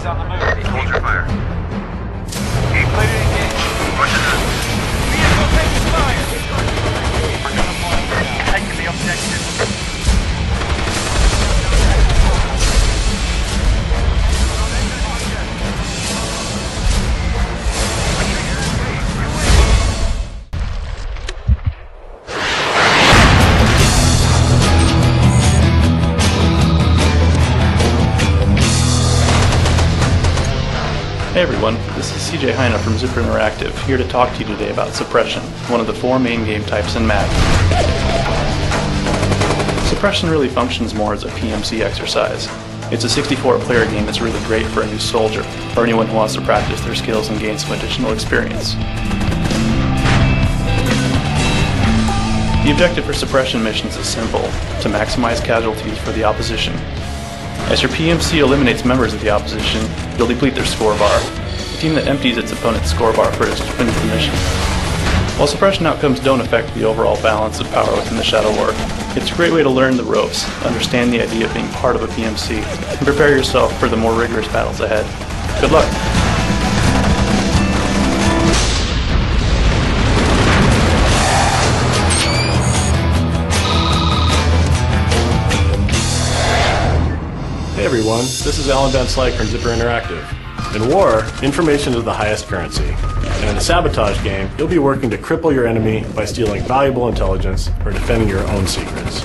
Enemies on the move. Hold your fire. Keep clear engaged. Watch it. Vehicle taking fire. We're gonna point it out. Taking the objective. Hey everyone, this is CJ Heine from Zipper Interactive, here to talk to you today about Suppression, one of the 4 main game types in Mag. Suppression really functions more as a PMC exercise. It's a 64-player game that's really great for a new soldier, or anyone who wants to practice their skills and gain some additional experience. The objective for Suppression missions is simple, to maximize casualties for the opposition. As your PMC eliminates members of the opposition, you'll deplete their score bar. The team that empties its opponent's score bar first wins the mission. While suppression outcomes don't affect the overall balance of power within the Shadow War, it's a great way to learn the ropes, understand the idea of being part of a PMC, and prepare yourself for the more rigorous battles ahead. Good luck! Hey everyone, this is Alan Van Slyke from Zipper Interactive. In war, information is the highest currency. And in the Sabotage game, you'll be working to cripple your enemy by stealing valuable intelligence or defending your own secrets.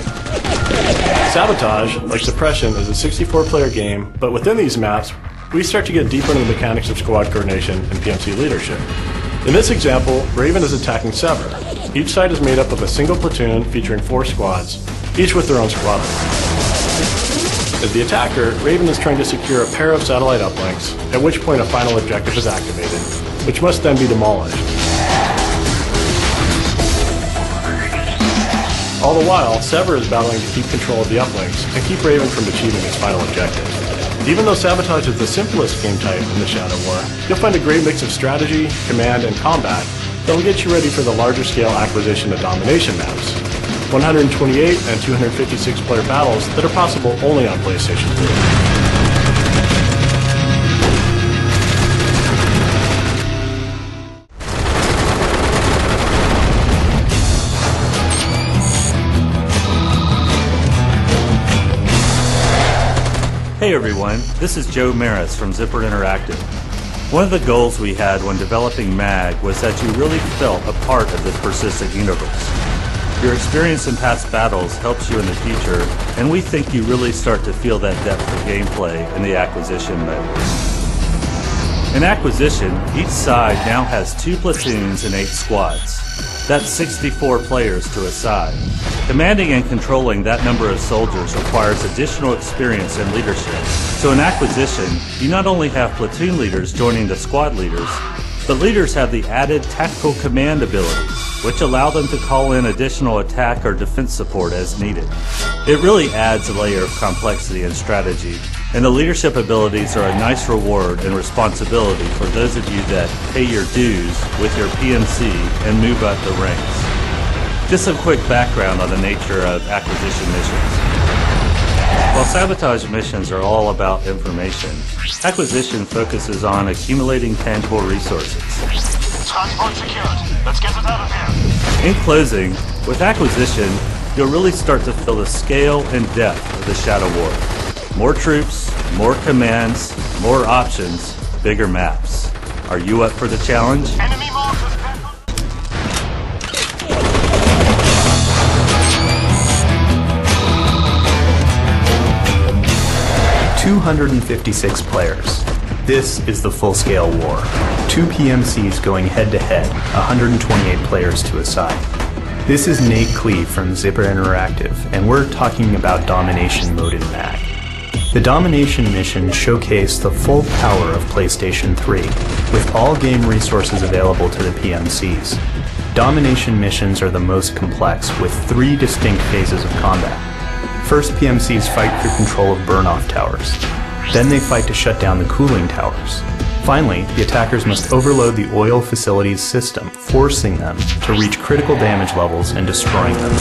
Sabotage, like Suppression, is a 64-player game, but within these maps, we start to get deeper into the mechanics of squad coordination and PMC leadership. In this example, Raven is attacking Sever. Each side is made up of a single platoon featuring 4 squads, each with their own squad leader. As the attacker, Raven is trying to secure a pair of satellite uplinks, at which point a final objective is activated, which must then be demolished. All the while, Sever is battling to keep control of the uplinks and keep Raven from achieving its final objective. Even though Sabotage is the simplest game type in the Shadow War, you'll find a great mix of strategy, command, and combat that will get you ready for the larger scale acquisition of domination maps. 128 and 256 player battles that are possible only on PlayStation 3. Hey everyone, this is Joe Maris from Zipper Interactive. One of the goals we had when developing MAG was that you really felt a part of this persistent universe. Your experience in past battles helps you in the future, and we think you really start to feel that depth of gameplay in the Acquisition mode. In Acquisition, each side now has 2 platoons and 8 squads. That's 64 players to a side. Commanding and controlling that number of soldiers requires additional experience and leadership. So in Acquisition, you not only have platoon leaders joining the squad leaders, but leaders have the added tactical command abilities, which allow them to call in additional attack or defense support as needed. It really adds a layer of complexity and strategy, and the leadership abilities are a nice reward and responsibility for those of you that pay your dues with your PMC and move up the ranks. Just some quick background on the nature of Acquisition missions. While Sabotage missions are all about information, Acquisition focuses on accumulating tangible resources. Transport secured. Let's get it out of here. In closing, with Acquisition, you'll really start to feel the scale and depth of the Shadow War. More troops, more commands, more options, bigger maps. Are you up for the challenge? Enemy mortars. 256 players. This is the full-scale war. 2 PMCs going head-to-head, 128 players to a side. This is Nate Clee from Zipper Interactive, and we're talking about Domination Mode in MAG. The Domination missions showcase the full power of PlayStation 3, with all game resources available to the PMCs. Domination missions are the most complex, with 3 distinct phases of combat. First, PMCs fight for control of burn-off towers. Then they fight to shut down the cooling towers. Finally, the attackers must overload the oil facility's system, forcing them to reach critical damage levels and destroying them.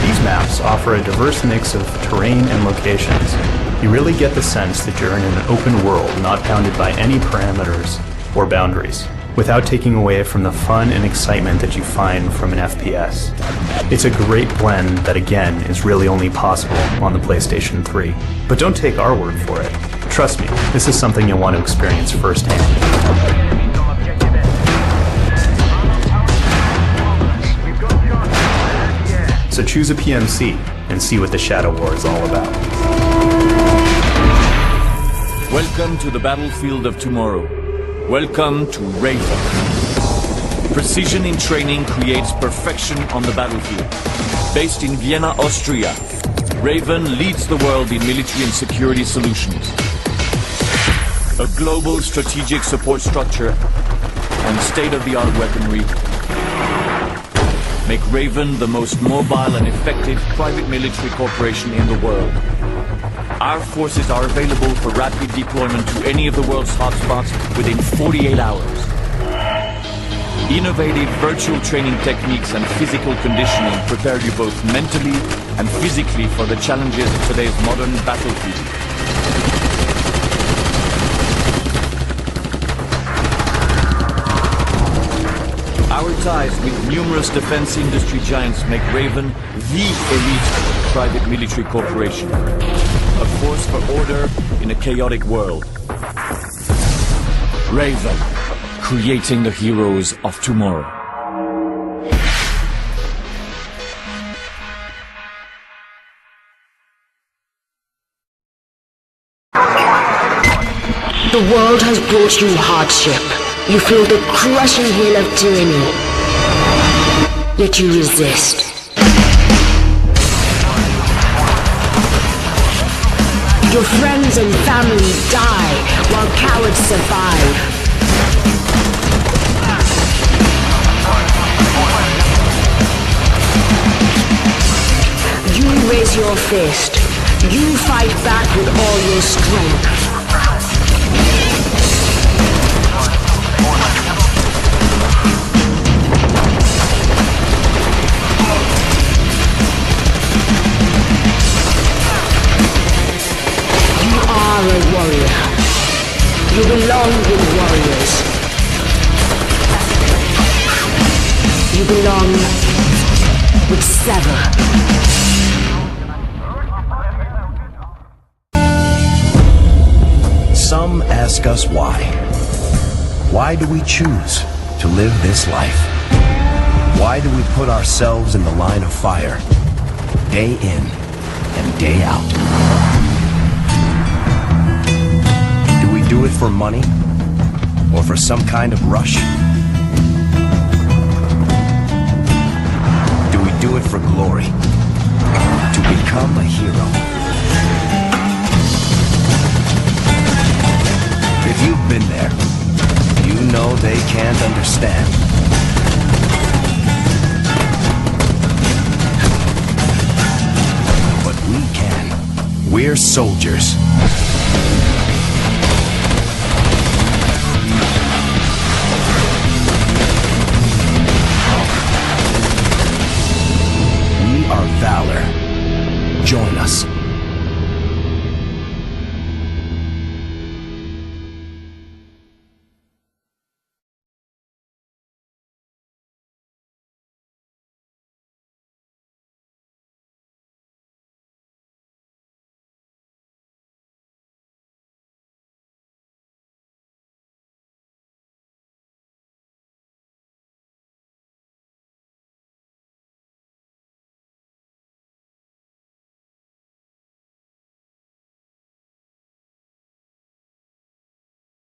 These maps offer a diverse mix of terrain and locations. You really get the sense that you're in an open world not bounded by any parameters or boundaries, without taking away from the fun and excitement that you find from an FPS. It's a great blend that, again, is really only possible on the PlayStation 3. But don't take our word for it. Trust me, this is something you'll want to experience firsthand. So choose a PMC and see what the Shadow War is all about. Welcome to the battlefield of tomorrow. Welcome to Raven. Precision in training creates perfection on the battlefield. Based in Vienna, Austria, Raven leads the world in military and security solutions. A global strategic support structure and state-of-the-art weaponry make Raven the most mobile and effective private military corporation in the world. Our forces are available for rapid deployment to any of the world's hotspots within 48 hours. Innovative virtual training techniques and physical conditioning prepare you both mentally and physically for the challenges of today's modern battlefield. Our ties with numerous defense industry giants make Raven the elite private military corporation. A force for order in a chaotic world. Raven, creating the heroes of tomorrow. The world has brought you hardship. You feel the crushing heel of tyranny. Yet you resist. Your friends and family die while cowards survive. You raise your fist. You fight back with all your strength. A warrior. You belong with warriors. You belong with Sever. Some ask us why. Why do we choose to live this life? Why do we put ourselves in the line of fire, day in and day out? Do it for money or for some kind of rush? Do we do it for glory? To become a hero? If you've been there, you know they can't understand. But we can. We're soldiers. Valor. Join us.